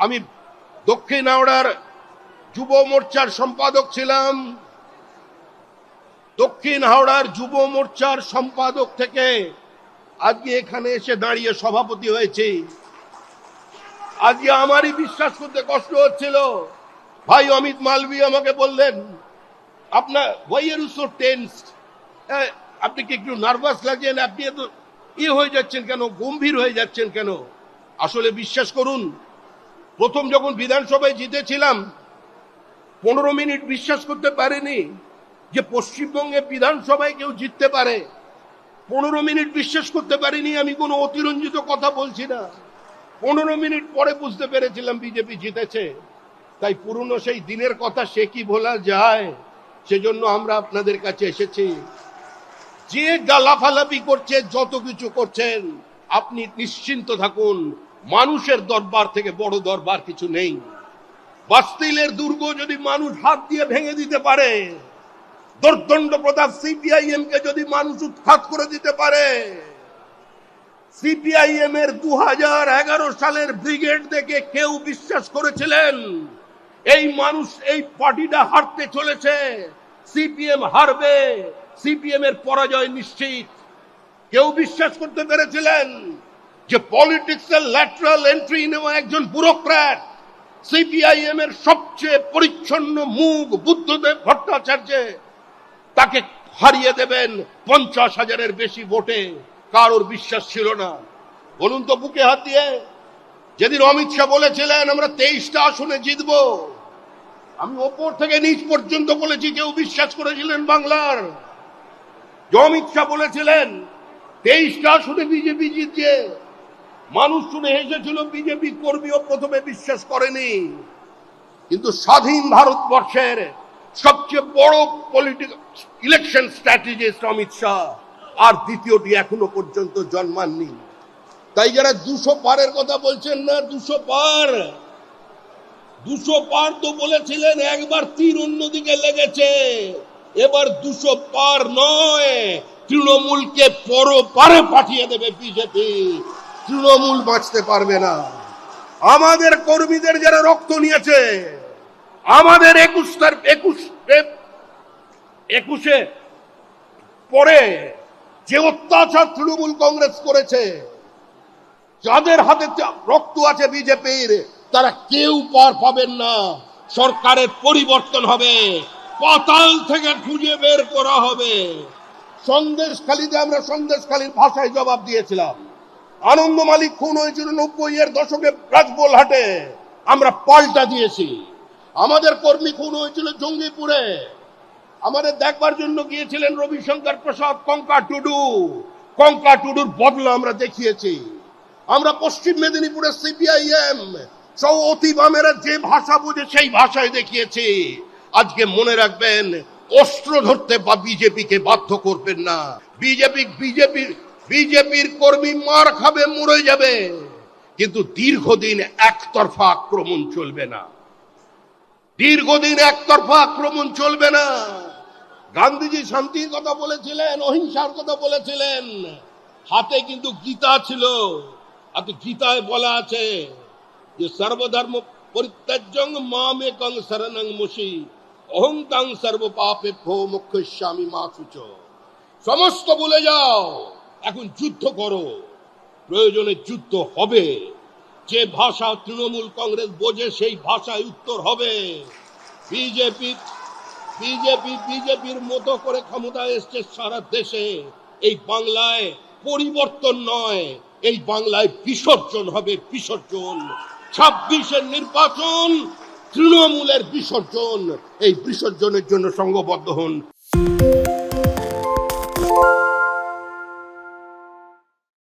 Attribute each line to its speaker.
Speaker 1: আমি দক্ষিণ হাওড়ার যুব মোর্চার সম্পাদক ছিলাম। দক্ষিণ হাওড়ার যুব মোর্চার সম্পাদক থেকে আজকে এখানে এসে দাঁড়িয়ে সভাপতি হয়েছি। আজকে আমারই বিশ্বাস করতে কষ্ট হচ্ছিল। ভাই অমিত মালভি আমাকে বললেন, আপনার why are you so tensed, আপনি কি একটু নার্ভাস লাগছেন, আপনি এত হয়ে যাচ্ছেন কেন, গম্ভীর হয়ে যাচ্ছেন কেন? আসলে বিশ্বাস করুন, প্রথম যখন বিধানসভায় জিতেছিলাম 15 মিনিট বিশ্বাস করতে পারিনি যে পশ্চিমবঙ্গে বিধানসভায় কেউ জিততে পারে। 15 মিনিট বিশ্বাস করতে পারিনি। আমি কোনো অতিরঞ্জিত কথা বলছি না। 15 মিনিট পরে বুঝতে পেরেছিলাম বিজেপি জিতেছে। তাই পুরনো সেই দিনের কথা সে কি ভোলা যায়? সেজন্য আমরা আপনাদের কাছে এসেছি। যে গালাফালাপি করছে, যত কিছু করছেন, আপনি নিশ্চিন্ত থাকুন, মানুষের দরবার থেকে বড় দরবার কিছু নেই। বাস্তিলের দুর্গ যদি মানুষ হাত দিয়ে ভেঙে দিতে পারে, দর্দণ্ড প্রতাপ সিপিআইএম কে যদি মানুষ উৎখাত করে দিতে পারে, সিপিআইএম এর 2011 সালের ব্রিগেড দেখে কেউ বিশ্বাস করেছিলেন এই মানুষ, এই পার্টিটা হারতে চলেছে, সিপিএম হারবে, সিপিএম এর পরাজয় নিশ্চিত? কেউ বিশ্বাস করতে পেরেছিলেন যে পলিটিক্সের ল্যাটারাল এন্ট্রি নেওয়া একজন ব্যুরোক্র্যাট সিপিআইএম এর সবচেয়ে পরিচ্ছন্ন মুখ বুদ্ধদেব ভট্টাচার্য তাকে হারিয়ে দেবেন 50,000-এর বেশি ভোটে? কারোর বিশ্বাস ছিল না। বলুন তো বুকে হাত দিয়ে। যেদিন অমিত শাহ বলেছিলেন আমরা 23টা আসনে জিতবো, আমি ওপর থেকে নিচ পর্যন্ত বলেছি, কেউ বিশ্বাস করেছিলেন বাংলার? অমিত শাহ বলেছিলেন 23টা আসনে বিজেপি জিতছে, মানুষ শুনে হেসেছিল, বিজেপি কর্মীও প্রথমে বিশ্বাস করেনি। কিন্তু স্বাধীন ভারতবর্ষের সবচেয়ে বড় political election strategist Amit Shah, আর দ্বিতীয়টি এখনো পর্যন্ত জন্মাননি। তাই যারা 200 পারের কথা বলছেন না, 200 পার তো বলেছিলেন, একবার তীর অন্যদিকে লেগেছে, এবার 200 পার নয়, তৃণমূলকে পরপারে পাঠিয়ে দেবে বিজেপি। তৃণমূল বাঁচতে পারবে না। আমাদের কর্মীদের যারা রক্ত নিয়েছে, আমাদের 21 পরে যে অত্যাচার তৃণমূল কংগ্রেস করেছে, যাদের হাতে রক্ত আছে বিজেপির, তারা কেউ পার পাবেন না। সরকারের পরিবর্তন হবে, পাতাল থেকে খুঁজে বের করা হবে। সন্দেশখালীতে আমরা সন্দেশখালীর ভাষায় জবাব দিয়েছিলাম। আনন্দ মালিক খুন হয়েছিল 90-এর দশকে রাজবোলহাটে, আমরা পাল্টা দিয়েছি। আমাদের কর্মী খুন হয়েছিল জঙ্গিপুরে, আমাদের দেখবার জন্য গিয়েছিলেন রবিশঙ্কর প্রসাদ, কঙ্কা টুডুর বদলা আমরা দেখিয়েছি। আমরা পশ্চিম মেদিনীপুরে সিপিআইএম সহ অতি বামেরা যে ভাষা বুঝে সেই ভাষায় দেখিয়েছি। আজকে মনে রাখবেন, অস্ত্র ধরতে বা বিজেপিকে বাধ্য করবেন না। বিজেপির কর্মী মার খাবে, মরে যাবে, কিন্তু দীর্ঘদিন একতরফা আক্রমণ চলবে না। দীর্ঘদিন একতরফা আক্রমণ চলবে না। গান্ধীজি শান্তির কথা বলেছিলেন, অহিংসার কথা বলেছিলেন, হাতে কিন্তু গীতা ছিল। আর গীতায় বলা আছে যে সর্বধর্ম পরিত্যাজ্যং মামেকং শরণং মুষি অহং তাং সর্ব পাপেভ্যো মোক্ষয়িষ্যামি মা শুচো। সমস্ত ভুলে যাও, এখন যুদ্ধ করো। প্রয়োজনে যুদ্ধ হবে। যে ভাষা তৃণমূল কংগ্রেস বোঝে সেই ভাষায় উত্তর হবে। বিজেপির মতো করে ক্ষমতায় এসছে সারা দেশে। এই বাংলায় পরিবর্তন নয়, এই বাংলায় বিসর্জন হবে, বিসর্জন। 26-এর নির্বাচন তৃণমূলের বিসর্জন। এই বিসর্জনের জন্য সংঘবদ্ধ হন।